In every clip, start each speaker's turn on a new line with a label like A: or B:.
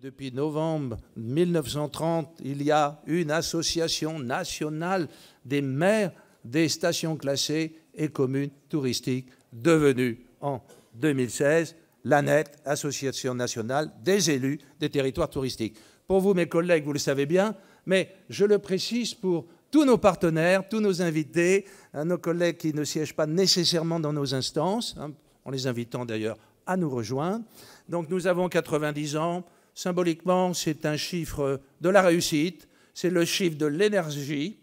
A: Depuis novembre 1930, il y a une association nationale des maires des stations classées et communes touristiques, devenue en 2016 l'ANET, Association nationale des élus des territoires touristiques. Pour vous, mes collègues, vous le savez bien, mais je le précise pour tous nos partenaires, tous nos invités, nos collègues qui ne siègent pas nécessairement dans nos instances, en les invitant d'ailleurs à nous rejoindre. Donc nous avons 90 ans. Symboliquement, c'est un chiffre de la réussite, c'est le chiffre de l'énergie.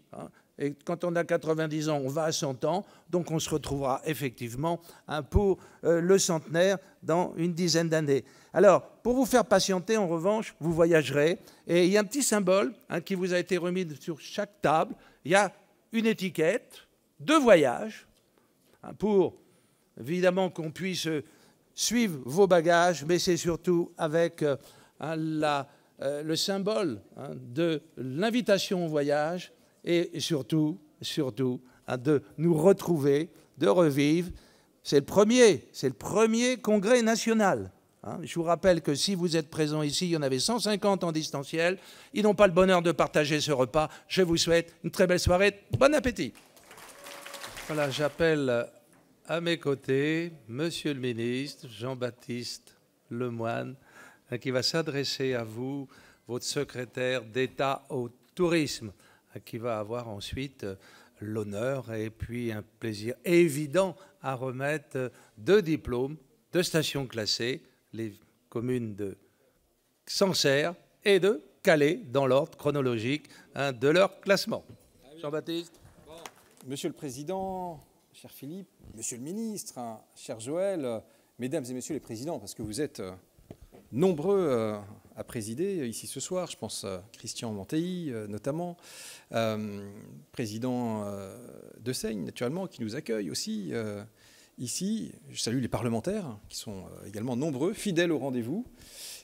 A: Et quand on a 90 ans, on va à 100 ans. Donc on se retrouvera effectivement pour le centenaire dans une dizaine d'années. Alors, pour vous faire patienter, en revanche, vous voyagerez. Et il y a un petit symbole qui vous a été remis sur chaque table. Il y a une étiquette de voyage pour, évidemment, qu'on puisse suivre vos bagages, mais c'est surtout avec le symbole de l'invitation au voyage et surtout de nous retrouver, de revivre. C'est le premier congrès national. Je vous rappelle que si vous êtes présents ici, il y en avait 150 en distanciel. Ils n'ont pas le bonheur de partager ce repas. Je vous souhaite une très belle soirée. Bon appétit. Voilà, j'appelle à mes côtés Monsieur le ministre Jean-Baptiste Lemoyne, qui va s'adresser à vous, votre secrétaire d'État au tourisme, qui va avoir ensuite l'honneur et puis un plaisir évident à remettre 2 diplômes de stations classées, les communes de Sancerre et de Calais, dans l'ordre chronologique de leur classement. Jean-Baptiste.
B: Monsieur le Président, cher Philippe, Monsieur le Ministre, cher Joël, Mesdames et Messieurs les Présidents, parce que vous êtes nombreux à présider ici ce soir. Je pense à Christian Manteilly, notamment, président de Seigne, naturellement, qui nous accueille aussi ici. Je salue les parlementaires, qui sont également nombreux, fidèles au rendez-vous.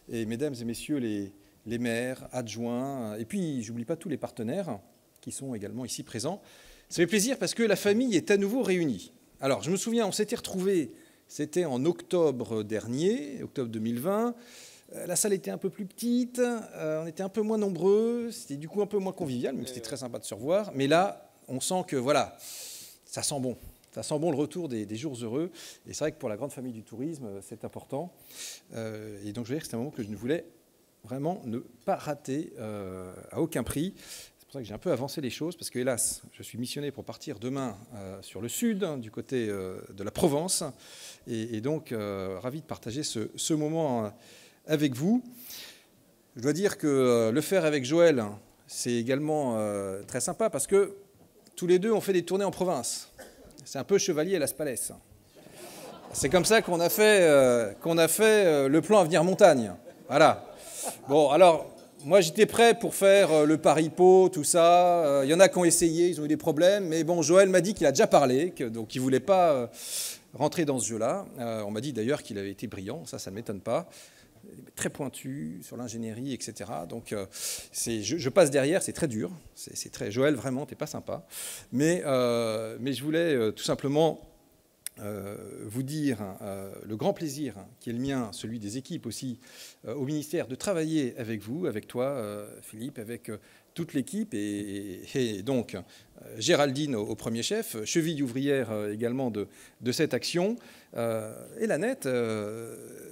B: Et mesdames et messieurs les maires, adjoints, et puis j'oublie pas tous les partenaires qui sont également ici présents. Ça fait plaisir parce que la famille est à nouveau réunie. Alors, je me souviens, on s'était retrouvés, c'était en octobre dernier, octobre 2020. La salle était un peu plus petite, on était un peu moins nombreux, c'était du coup un peu moins convivial, même si c'était très sympa de se revoir. Mais là, on sent que, voilà, ça sent bon. Ça sent bon le retour des jours heureux. Et c'est vrai que pour la grande famille du tourisme, c'est important. Et donc, je veux dire que c'est un moment que je ne voulais vraiment ne pas rater à aucun prix. C'est pour ça que j'ai un peu avancé les choses, parce que, hélas, je suis missionné pour partir demain sur le sud, du côté de la Provence. Et donc, ravi de partager ce moment avec vous. Je dois dire que le faire avec Joël, c'est également très sympa, parce que tous les deux, on fait des tournées en province. C'est un peu Chevalier à Las Palais. C'est comme ça qu'on a fait le plan Avenir Montagne. Voilà. Bon, alors, moi, j'étais prêt pour faire le Paris-Pau, tout ça. Il y en a qui ont essayé, ils ont eu des problèmes. Mais bon, Joël m'a dit qu'il a déjà parlé, donc il ne voulait pas rentrer dans ce jeu-là. On m'a dit d'ailleurs qu'il avait été brillant, ça ne m'étonne pas. Très pointu sur l'ingénierie, etc. Donc, je passe derrière, c'est très dur. Joël, vraiment, t'es pas sympa. Mais je voulais tout simplement vous dire le grand plaisir qui est le mien, celui des équipes aussi au ministère, de travailler avec vous, avec toi, Philippe, avec toute l'équipe et donc Géraldine au premier chef, cheville ouvrière également de cette action. Et l'ANET,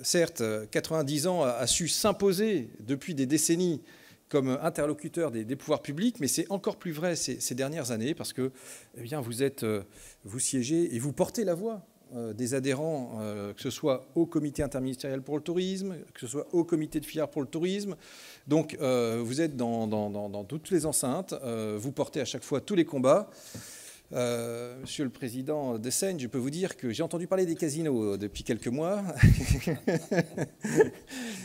B: certes, 90 ans, a su s'imposer depuis des décennies comme interlocuteur des pouvoirs publics, mais c'est encore plus vrai ces dernières années parce que eh bien, vous siégez et vous portez la voix des adhérents, que ce soit au comité interministériel pour le tourisme, que ce soit au comité de filière pour le tourisme. Donc, vous êtes dans toutes les enceintes, vous portez à chaque fois tous les combats. Monsieur le Président de Seigne, je peux vous dire que j'ai entendu parler des casinos depuis quelques mois.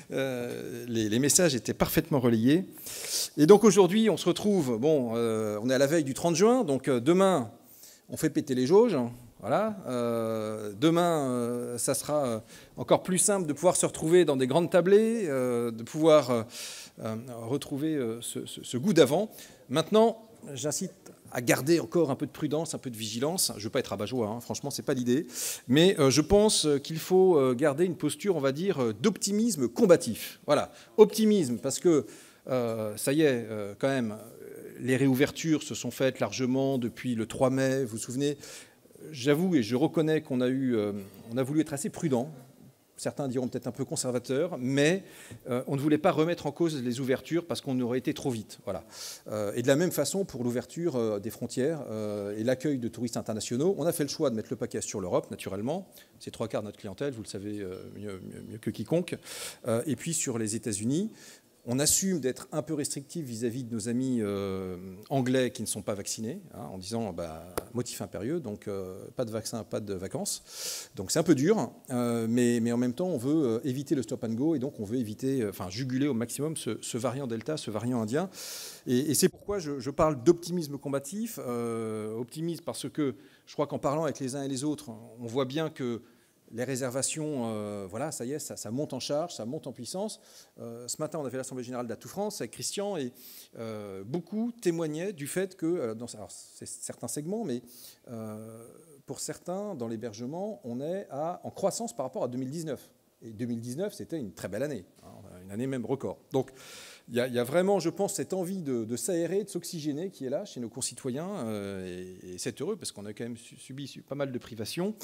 B: Les messages étaient parfaitement relayés. Et donc aujourd'hui, on se retrouve, on est à la veille du 30 juin, donc demain, on fait péter les jauges. Voilà. Demain, ça sera encore plus simple de pouvoir se retrouver dans des grandes tablées, de pouvoir retrouver ce goût d'avant. Maintenant, j'incite à garder encore un peu de prudence, un peu de vigilance. Je ne veux pas être rabat-joie, hein, franchement, ce n'est pas l'idée. Mais je pense qu'il faut garder une posture, on va dire, d'optimisme combatif. Voilà, optimisme, parce que ça y est, quand même, les réouvertures se sont faites largement depuis le 3 mai, vous vous souvenez. J'avoue et je reconnais qu'on a voulu être assez prudent. Certains diront peut-être un peu conservateur, mais on ne voulait pas remettre en cause les ouvertures parce qu'on aurait été trop vite. Voilà. Et de la même façon, pour l'ouverture des frontières et l'accueil de touristes internationaux, on a fait le choix de mettre le paquet sur l'Europe, naturellement. C'est 3/4 de notre clientèle, vous le savez mieux que quiconque. Et puis sur les États-Unis, on assume d'être un peu restrictif vis-à-vis de nos amis anglais qui ne sont pas vaccinés, hein, en disant motif impérieux, donc pas de vaccin, pas de vacances. Donc c'est un peu dur, mais en même temps, on veut éviter le stop and go et donc on veut éviter, juguler au maximum ce variant Delta, ce variant indien. Et c'est pourquoi je parle d'optimisme combatif. Optimisme parce que je crois qu'en parlant avec les uns et les autres, on voit bien que les réservations, voilà, ça y est, ça monte en charge, ça monte en puissance. Ce matin, on a fait l'Assemblée générale d'Atout France avec Christian et beaucoup témoignaient du fait que, alors c'est certains segments, mais pour certains, dans l'hébergement, on est en croissance par rapport à 2019. Et 2019, c'était une très belle année, hein, une année même record. Donc, il y a vraiment, je pense, cette envie de s'aérer, de s'oxygéner qui est là chez nos concitoyens. Et c'est heureux parce qu'on a quand même subi pas mal de privations.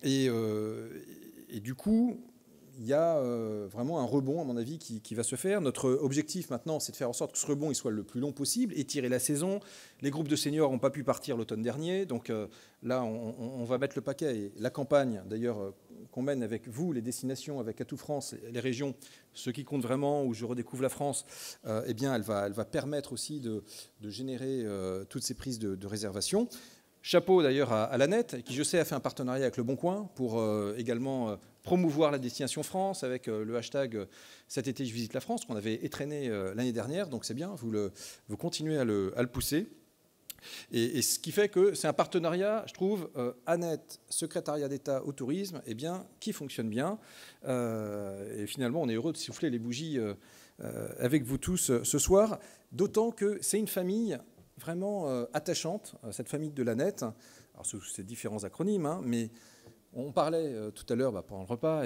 B: Et du coup, il y a vraiment un rebond, à mon avis, qui va se faire. Notre objectif maintenant, c'est de faire en sorte que ce rebond il soit le plus long possible, étirer la saison. Les groupes de seniors n'ont pas pu partir l'automne dernier, donc là, on va mettre le paquet. Et la campagne, d'ailleurs, qu'on mène avec vous, les destinations, avec Atout France, les régions, ceux qui comptent vraiment, où je redécouvre la France, eh bien, elle va permettre aussi de générer toutes ces prises de réservation. Chapeau d'ailleurs à l'ANET, qui je sais a fait un partenariat avec Le Bon Coin pour également promouvoir la destination France avec le hashtag cet été je visite la France qu'on avait étraîné l'année dernière, donc c'est bien, vous continuez à le pousser. Et ce qui fait que c'est un partenariat, je trouve, ANET, secrétariat d'État au tourisme, eh bien, qui fonctionne bien. Et finalement, on est heureux de souffler les bougies avec vous tous ce soir, d'autant que c'est une famille vraiment attachante, cette famille de l'ANET, alors sous ces différents acronymes, hein, mais on parlait tout à l'heure pendant le repas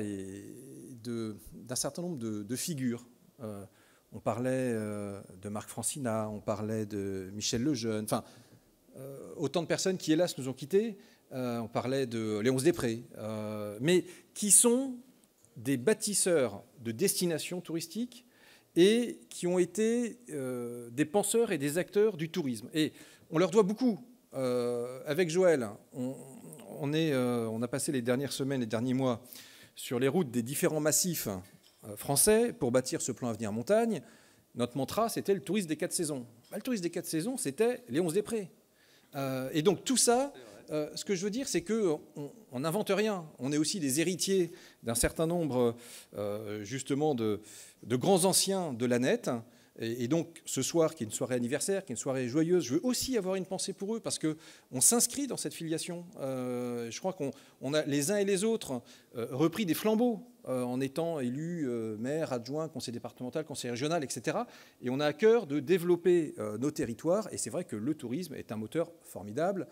B: d'un certain nombre de figures. On parlait de Marc Francina, on parlait de Michel Lejeune, enfin, autant de personnes qui, hélas, nous ont quittés. On parlait de Léonce Després, mais qui sont des bâtisseurs de destinations touristiques et qui ont été des penseurs et des acteurs du tourisme. Et on leur doit beaucoup. Avec Joël, on a passé les dernières semaines, les derniers mois sur les routes des différents massifs français pour bâtir ce plan Avenir Montagne. Notre mantra, c'était le tourisme des 4 saisons. Le tourisme des 4 saisons, c'était Léonce Després. Et donc tout ça, ce que je veux dire, c'est qu'on n'invente rien. On est aussi des héritiers d'un certain nombre, justement, de grands anciens de l'ANET. Et donc, ce soir, qui est une soirée anniversaire, qui est une soirée joyeuse, je veux aussi avoir une pensée pour eux parce qu'on s'inscrit dans cette filiation. Je crois qu'on a les uns et les autres repris des flambeaux en étant élus maire, adjoint, conseil départemental, conseil régional, etc. Et on a à cœur de développer nos territoires. Et c'est vrai que le tourisme est un moteur formidable,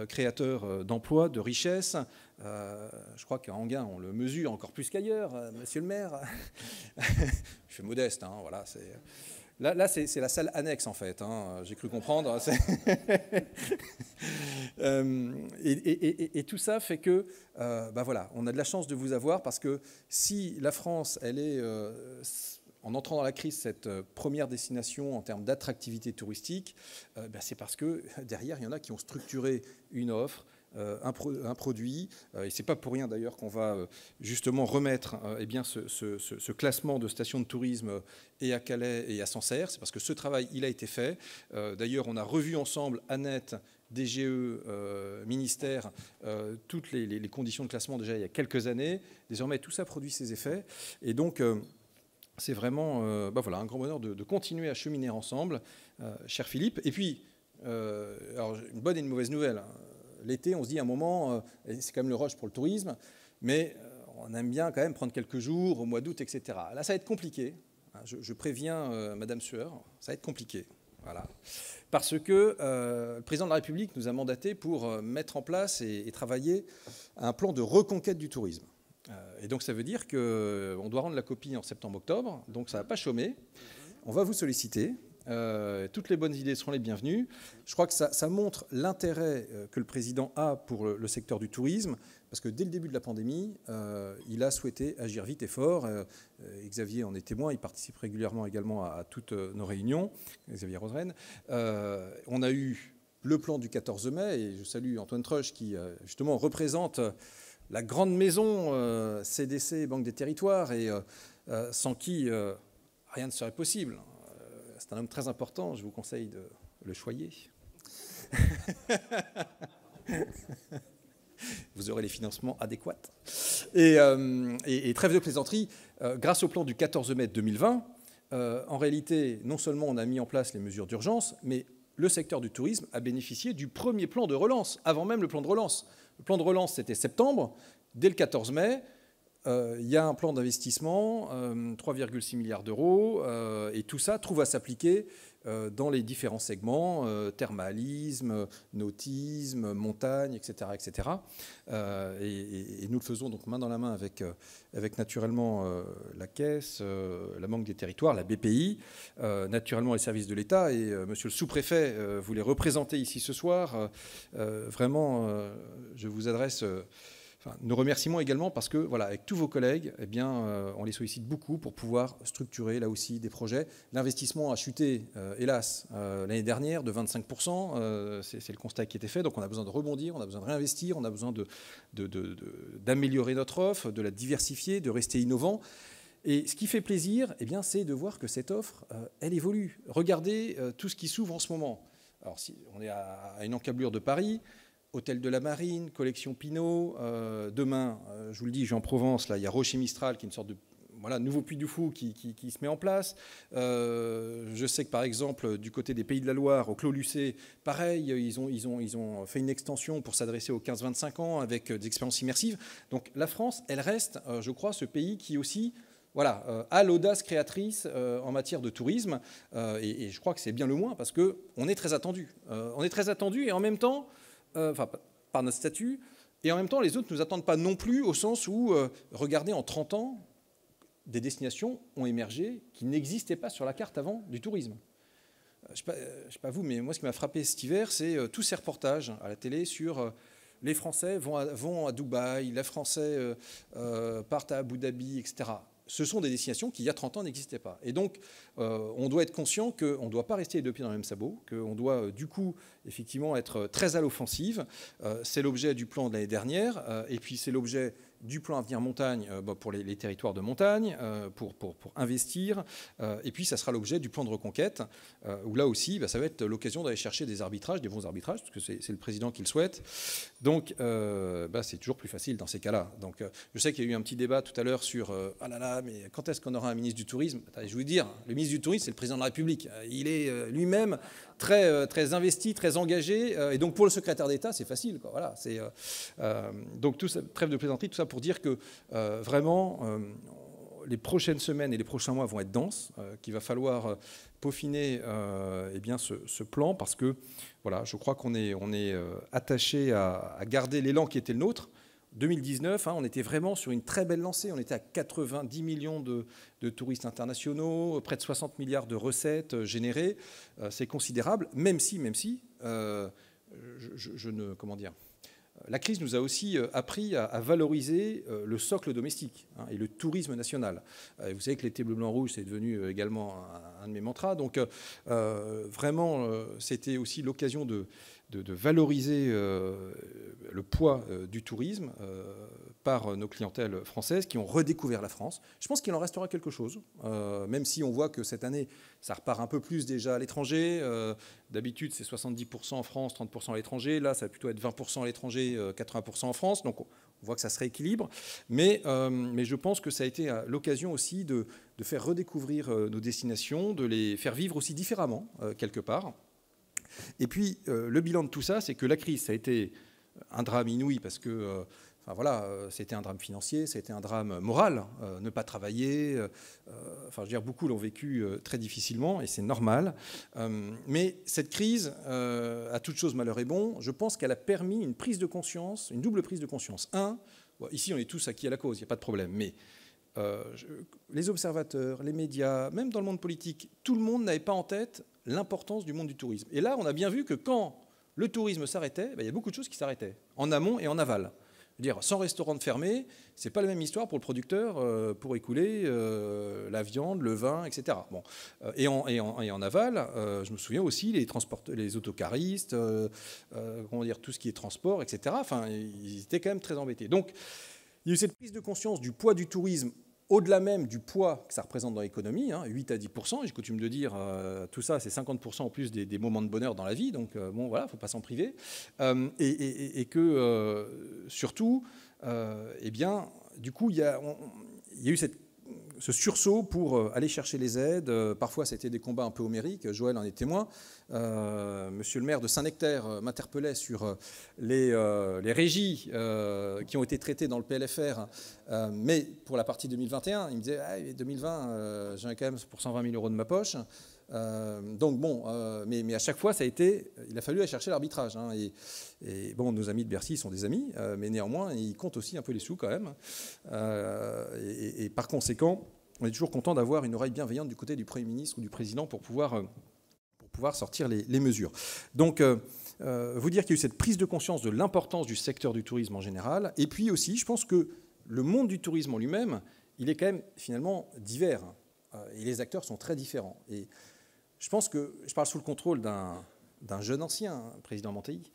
B: créateur d'emplois, de richesses. Je crois qu'à Enghien, on le mesure encore plus qu'ailleurs, monsieur le maire. Je suis modeste, hein, voilà, c'est... Là c'est la salle annexe, en fait, hein, j'ai cru comprendre. Et tout ça fait que, voilà, on a de la chance de vous avoir, parce que si la France, elle est, en entrant dans la crise, cette première destination en termes d'attractivité touristique, c'est parce que derrière, il y en a qui ont structuré une offre, un produit, et c'est pas pour rien d'ailleurs qu'on va justement remettre ce classement de stations de tourisme et à Calais et à Sancerre. C'est parce que ce travail il a été fait. D'ailleurs, on a revu ensemble ANET, DGE, ministère, toutes les conditions de classement déjà il y a quelques années. Désormais, tout ça produit ses effets, et donc c'est vraiment voilà, un grand bonheur de continuer à cheminer ensemble, cher Philippe. Et puis, alors, une bonne et une mauvaise nouvelle, hein. L'été, on se dit à un moment, c'est quand même le rush pour le tourisme, mais on aime bien quand même prendre quelques jours au mois d'août, etc. Là, ça va être compliqué. Je préviens Madame Sueur, ça va être compliqué. Voilà. Parce que le président de la République nous a mandatés pour mettre en place et travailler à un plan de reconquête du tourisme. Et donc ça veut dire qu'on doit rendre la copie en septembre-octobre, donc ça ne va pas chômer. On va vous solliciter. Toutes les bonnes idées seront les bienvenues. Je crois que ça montre l'intérêt que le président a pour le secteur du tourisme, parce que dès le début de la pandémie, il a souhaité agir vite et fort. Xavier en est témoin, il participe régulièrement également à toutes nos réunions, Xavier Roseraine. On a eu le plan du 14 mai, et je salue Antoine Truch qui justement représente la grande maison CDC, Banque des Territoires, et sans qui rien ne serait possible. C'est un homme très important, je vous conseille de le choyer. Vous aurez les financements adéquats. Et trêve de plaisanterie, grâce au plan du 14 mai 2020, en réalité, non seulement on a mis en place les mesures d'urgence, mais le secteur du tourisme a bénéficié du premier plan de relance, avant même le plan de relance. Le plan de relance, c'était septembre. Dès le 14 mai, il y a un plan d'investissement, 3,6 milliards d'euros, et tout ça trouve à s'appliquer dans les différents segments, thermalisme, nautisme, montagne, etc. etc. Et nous le faisons donc main dans la main avec naturellement la Caisse, la Banque des Territoires, la BPI, naturellement les services de l'État. Et monsieur le sous-préfet, vous les représentez ici ce soir. Vraiment, je vous adresse... nos remerciements également parce que, voilà, avec tous vos collègues, eh bien, on les sollicite beaucoup pour pouvoir structurer là aussi des projets. L'investissement a chuté, hélas, l'année dernière de 25%. C'est le constat qui était fait. Donc on a besoin de rebondir, on a besoin de réinvestir, on a besoin d'améliorer notre offre, de la diversifier, de rester innovant. Et ce qui fait plaisir, eh bien, c'est de voir que cette offre, elle évolue. Regardez tout ce qui s'ouvre en ce moment. Alors, si on est à une encablure de Paris, Hôtel de la Marine, Collection Pinault. Demain, je vous le dis, Jean-Provence, là, il y a Rocher Mistral, qui est une sorte de nouveau Puy du Fou qui se met en place. Je sais que, par exemple, du côté des Pays de la Loire, au Clos Lucé, pareil, ils ont fait une extension pour s'adresser aux 15-25 ans avec des expériences immersives. Donc la France, elle reste, je crois, ce pays qui aussi... a l'audace créatrice en matière de tourisme. Et je crois que c'est bien le moins, parce qu'on est très attendu. On est très attendu, et en même temps... par notre statut, et en même temps, les autres ne nous attendent pas non plus, au sens où, regardez, en 30 ans, des destinations ont émergé qui n'existaient pas sur la carte avant du tourisme. Je ne sais pas vous, mais moi, ce qui m'a frappé cet hiver, c'est tous ces reportages à la télé sur les Français vont à Dubaï, les Français partent à Abu Dhabi, etc. Ce sont des destinations qui, il y a 30 ans, n'existaient pas. Et donc, on doit être conscient qu'on ne doit pas rester les deux pieds dans le même sabot, qu'on doit, du coup, effectivement, être très à l'offensive. C'est l'objet du plan de l'année dernière, et puis c'est l'objet du plan Avenir Montagne pour les territoires de montagne, pour investir. Et puis, ça sera l'objet du plan de reconquête, où là aussi, ça va être l'occasion d'aller chercher des arbitrages, des bons arbitrages, parce que c'est le président qui le souhaite. Donc, c'est toujours plus facile dans ces cas-là. Donc, je sais qu'il y a eu un petit débat tout à l'heure sur « Ah là là, mais quand est-ce qu'on aura un ministre du Tourisme ?» Je vais vous dire, le ministre du Tourisme, c'est le président de la République. Il est lui-même très investi, très engagé. Et donc, pour le secrétaire d'État, c'est facile, quoi. Voilà, donc, trêve de plaisanterie, tout ça pour dire que vraiment, les prochaines semaines et les prochains mois vont être denses, qu'il va falloir peaufiner ce plan, parce que voilà, je crois qu'on est attaché à garder l'élan qui était le nôtre. 2019, on était vraiment sur une très belle lancée. On était à 90 millions de touristes internationaux, près de 60 milliards de recettes générées. C'est considérable, même si la crise nous a aussi appris à valoriser le socle domestique et le tourisme national. Vous savez que l'été bleu, blanc, rouge, c'est devenu également un de mes mantras. Donc vraiment, c'était aussi l'occasion de valoriser le poids du tourisme par nos clientèles françaises qui ont redécouvert la France. Je pense qu'il en restera quelque chose, même si on voit que cette année, ça repart un peu plus déjà à l'étranger. D'habitude, c'est 70% en France, 30% à l'étranger. Là, ça va plutôt être 20% à l'étranger, 80% en France. Donc, on voit que ça se rééquilibre. Mais je pense que ça a été l'occasion aussi de faire redécouvrir nos destinations, de les faire vivre aussi différemment, quelque part. Et puis, le bilan de tout ça, c'est que la crise, ça a été un drame inouï, parce que Enfin voilà, c'était un drame financier, c'était un drame moral, ne pas travailler. Enfin, je veux dire, beaucoup l'ont vécu très difficilement et c'est normal. Mais cette crise, à toute chose malheur est bon, je pense qu'elle a permis une prise de conscience, une double prise de conscience. Ici on est tous acquis à la cause, il n'y a pas de problème, mais les observateurs, les médias, même dans le monde politique, tout le monde n'avait pas en tête l'importance du monde du tourisme. Et là, on a bien vu que quand le tourisme s'arrêtait, il y a beaucoup de choses qui s'arrêtaient, en amont et en aval. Dire, sans restaurant de fermé, c'est pas la même histoire pour le producteur pour écouler la viande, le vin, etc. Bon. Et en aval, je me souviens aussi les autocaristes, comment dire, tout ce qui est transport, etc. Enfin, ils étaient quand même très embêtés. Donc, il y a eu cette prise de conscience du poids du tourisme, au-delà même du poids que ça représente dans l'économie, 8 à 10%. J'ai coutume de dire, tout ça, c'est 50% en plus des moments de bonheur dans la vie. Donc, bon, voilà, il ne faut pas s'en priver. Et que, surtout, eh bien, du coup, il y a eu ce sursaut pour aller chercher les aides. Parfois, c'était des combats un peu homériques. Joël en est témoin. Monsieur le maire de Saint-Nectaire m'interpellait sur les régies qui ont été traitées dans le PLFR, mais pour la partie 2021, il me disait 2020, j'ai quand même pour 120 000 € de ma poche. Donc bon, mais à chaque fois, il a fallu aller chercher l'arbitrage. Et bon, nos amis de Bercy sont des amis, mais néanmoins, ils comptent aussi un peu les sous quand même. Et par conséquent, on est toujours content d'avoir une oreille bienveillante du côté du Premier ministre ou du Président pour pouvoir sortir les mesures. Donc, vous dire qu'il y a eu cette prise de conscience de l'importance du secteur du tourisme en général. Et puis aussi, je pense que le monde du tourisme en lui-même, il est quand même finalement divers. Et les acteurs sont très différents. Et je pense que, je parle sous le contrôle d'un jeune ancien, président Manteilly,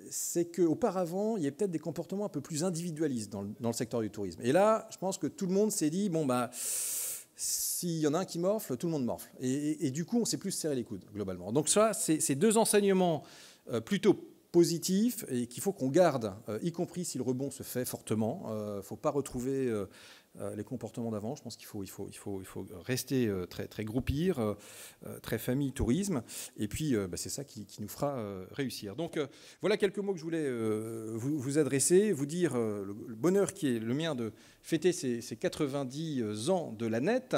B: c'est qu'auparavant, il y avait peut-être des comportements un peu plus individualistes dans le secteur du tourisme. Et là, je pense que tout le monde s'est dit, bon, bah, s'il y en a un qui morfle, tout le monde morfle. Et du coup, on s'est plus serré les coudes, globalement. Donc ça, c'est deux enseignements plutôt positifs et qu'il faut qu'on garde, y compris si le rebond se fait fortement. Il ne faut pas retrouver les comportements d'avant. Je pense qu'il faut rester très groupir, très famille, tourisme. Et puis, c'est ça qui nous fera réussir. Donc, voilà quelques mots que je voulais vous adresser, vous dire le bonheur qui est le mien de fêter ces 90 ans de la Nette.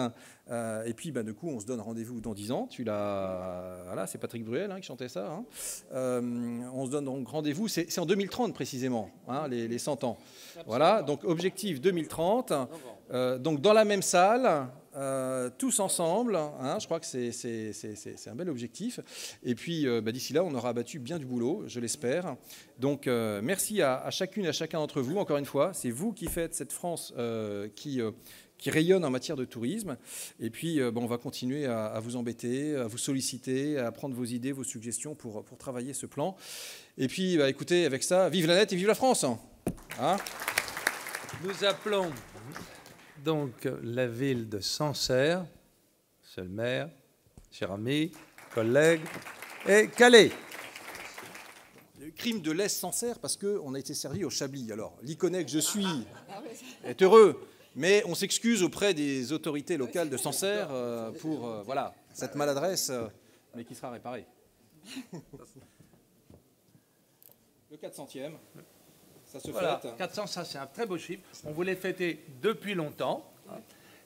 B: Et puis, du coup, on se donne rendez-vous dans 10 ans. Voilà, c'est Patrick Bruel qui chantait ça. On se donne donc rendez-vous. C'est en 2030 précisément, les 100 ans. Voilà, donc objectif 2030. Donc dans la même salle, tous ensemble. Je crois que c'est un bel objectif. Et puis d'ici là, on aura abattu bien du boulot, je l'espère. Donc merci à chacune et à chacun d'entre vous. Encore une fois, c'est vous qui faites cette France qui rayonne en matière de tourisme. Et puis, on va continuer à vous embêter, à vous solliciter, à prendre vos idées, vos suggestions pour travailler ce plan. Et puis, écoutez, avec ça, vive la Nette et vive la France.
A: Nous appelons donc la ville de Sancerre, monsieur le maire, cher ami, collègue, et Calais.
B: Le crime de l'Est Sancerre parce qu'on a été servi au Chablis. Alors, l'Iconais que je suis est heureux. Mais on s'excuse auprès des autorités locales de Sancerre pour voilà, cette maladresse, mais qui sera réparée. Le 400e, ça se fête.
A: 400, ça c'est un très beau chiffre. On voulait fêter depuis longtemps.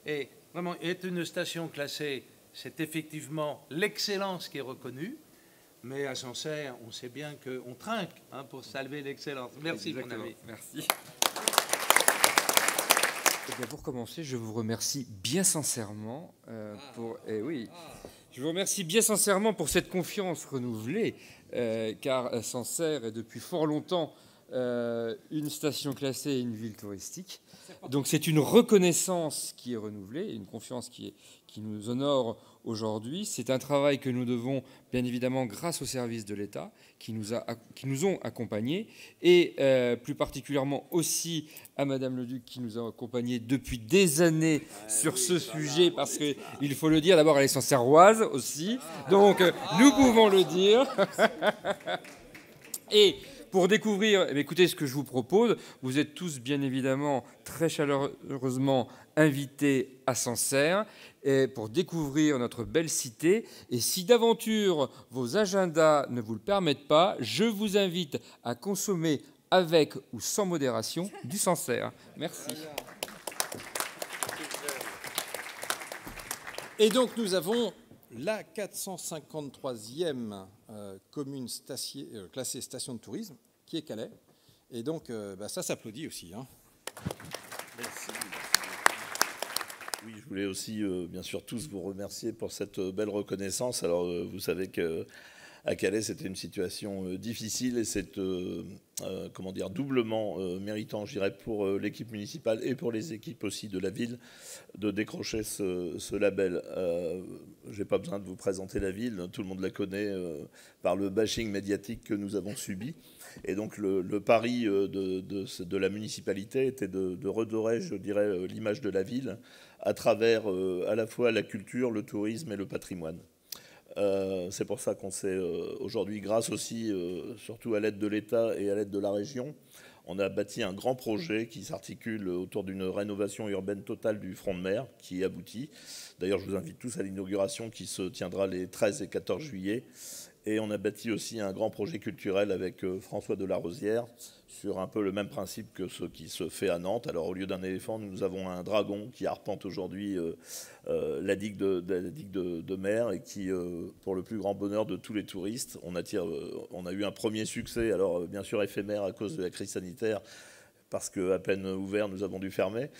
A: Et vraiment, être une station classée, c'est effectivement l'excellence qui est reconnue. Mais à Sancerre, on sait bien qu'on trinque pour saluer l'excellence. Merci,
C: exactement.
A: mon ami.
C: Merci. Eh bien, pour commencer, je vous remercie bien sincèrement je vous remercie bien sincèrement pour cette confiance renouvelée, car Sancerre est depuis fort longtemps une station classée et une ville touristique. Donc c'est une reconnaissance qui est renouvelée, une confiance qui nous honore aujourd'hui. C'est un travail que nous devons, bien évidemment, grâce aux services de l'État qui nous ont accompagnés, et plus particulièrement aussi à Madame le Duc qui nous a accompagnés depuis des années sur ce sujet, parce qu'il faut le dire, d'abord elle est sancerroise aussi, donc nous pouvons le dire. Et pour découvrir, écoutez ce que je vous propose, vous êtes tous bien évidemment très chaleureusement invités à Sancerre pour découvrir notre belle cité. Et si d'aventure vos agendas ne vous le permettent pas, je vous invite à consommer avec ou sans modération du Sancerre. Merci.
B: Et donc nous avons la 453e commune classée station de tourisme, qui est Calais. Et donc ça s'applaudit aussi. Hein.
D: Merci. Oui, je voulais aussi, bien sûr, tous vous remercier pour cette belle reconnaissance. Alors, vous savez qu'à Calais, c'était une situation difficile et c'est, comment dire, doublement méritant, je dirais, pour l'équipe municipale et pour les équipes aussi de la ville de décrocher ce label. Je n'ai pas besoin de vous présenter la ville, tout le monde la connaît par le bashing médiatique que nous avons subi. Et donc le pari de la municipalité était de redorer, je dirais, l'image de la ville à travers à la fois la culture, le tourisme et le patrimoine. C'est pour ça qu'on s'est aujourd'hui, grâce aussi surtout à l'aide de l'État et à l'aide de la région, on a bâti un grand projet qui s'articule autour d'une rénovation urbaine totale du front de mer qui aboutit. D'ailleurs, je vous invite tous à l'inauguration qui se tiendra les 13 et 14 juillet. Et on a bâti aussi un grand projet culturel avec François Delarosière sur un peu le même principe que ce qui se fait à Nantes. Alors au lieu d'un éléphant, nous avons un dragon qui arpente aujourd'hui la digue de mer et qui, pour le plus grand bonheur de tous les touristes, on a eu un premier succès, alors bien sûr éphémère à cause de la crise sanitaire, parce qu'à peine ouvert, nous avons dû fermer.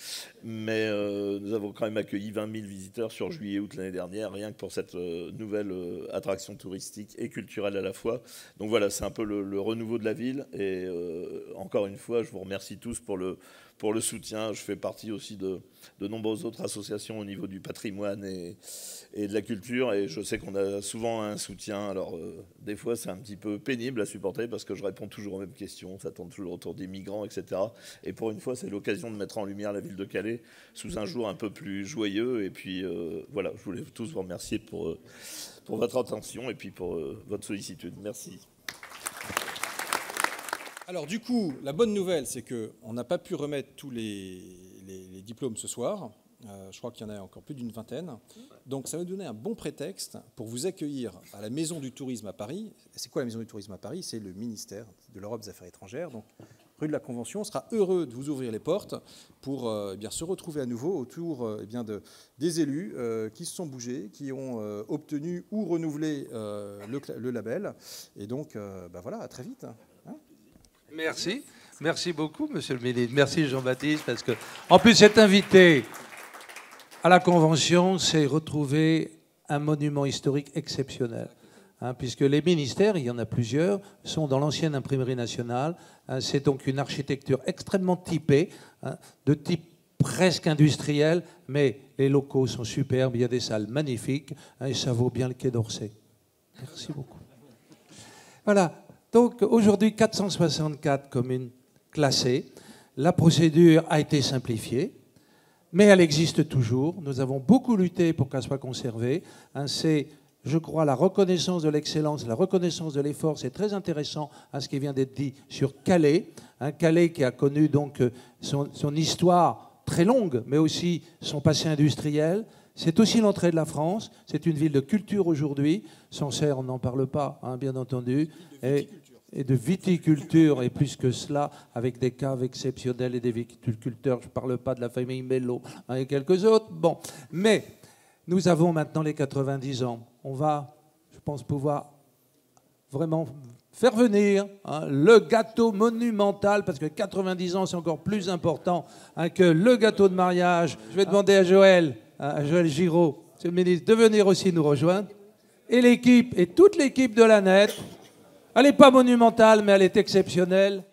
D: Mais nous avons quand même accueilli 20 000 visiteurs sur juillet-août l'année dernière, rien que pour cette nouvelle attraction touristique et culturelle à la fois. Donc voilà, c'est un peu le renouveau de la ville. Et encore une fois, je vous remercie tous pour le soutien. Je fais partie aussi de nombreuses autres associations au niveau du patrimoine et de la culture. Et je sais qu'on a souvent un soutien. Alors, des fois, c'est un petit peu pénible à supporter parce que je réponds toujours aux mêmes questions. Ça tourne toujours autour des migrants, etc. Et pour une fois, c'est l'occasion de mettre en lumière la ville de Calais sous un jour un peu plus joyeux. Et puis, voilà, je voulais tous vous remercier pour votre attention et puis pour votre sollicitude. Merci.
B: Alors du coup, la bonne nouvelle, c'est qu'on n'a pas pu remettre tous les diplômes ce soir. Je crois qu'il y en a encore plus d'une vingtaine. Donc ça va nous donner un bon prétexte pour vous accueillir à la Maison du Tourisme à Paris. C'est quoi la Maison du Tourisme à Paris? C'est le ministère de l'Europe des Affaires étrangères. Donc rue de la Convention, on sera heureux de vous ouvrir les portes pour bien, se retrouver à nouveau autour des élus qui se sont bougés, qui ont obtenu ou renouvelé le label. Et donc voilà, à très vite.
A: Merci. Merci beaucoup, monsieur le ministre. Merci, Jean-Baptiste, parce que, en plus, cet invité à la Convention, c'est retrouver un monument historique exceptionnel. Puisque les ministères, il y en a plusieurs, sont dans l'ancienne imprimerie nationale. C'est donc une architecture extrêmement typée, de type presque industriel, mais les locaux sont superbes, il y a des salles magnifiques, et ça vaut bien le Quai d'Orsay. Merci beaucoup. Voilà. Donc aujourd'hui, 464 communes classées. La procédure a été simplifiée, mais elle existe toujours. Nous avons beaucoup lutté pour qu'elle soit conservée. C'est, je crois, la reconnaissance de l'excellence, la reconnaissance de l'effort. C'est très intéressant ce qui vient d'être dit sur Calais. Calais qui a connu donc son histoire très longue, mais aussi son passé industriel. C'est aussi l'entrée de la France. C'est une ville de culture aujourd'hui. Sancerre, on n'en parle pas, bien entendu. Et de viticulture, et plus que cela, avec des caves exceptionnelles et des viticulteurs. Je ne parle pas de la famille Mello et quelques autres. Bon, mais nous avons maintenant les 90 ans. On va, je pense, pouvoir vraiment faire venir le gâteau monumental, parce que 90 ans, c'est encore plus important que le gâteau de mariage. Je vais demander à Joël Giraud, monsieur le ministre, de venir aussi nous rejoindre. Et l'équipe, et toute l'équipe de la Net. Elle n'est pas monumentale, mais elle est exceptionnelle.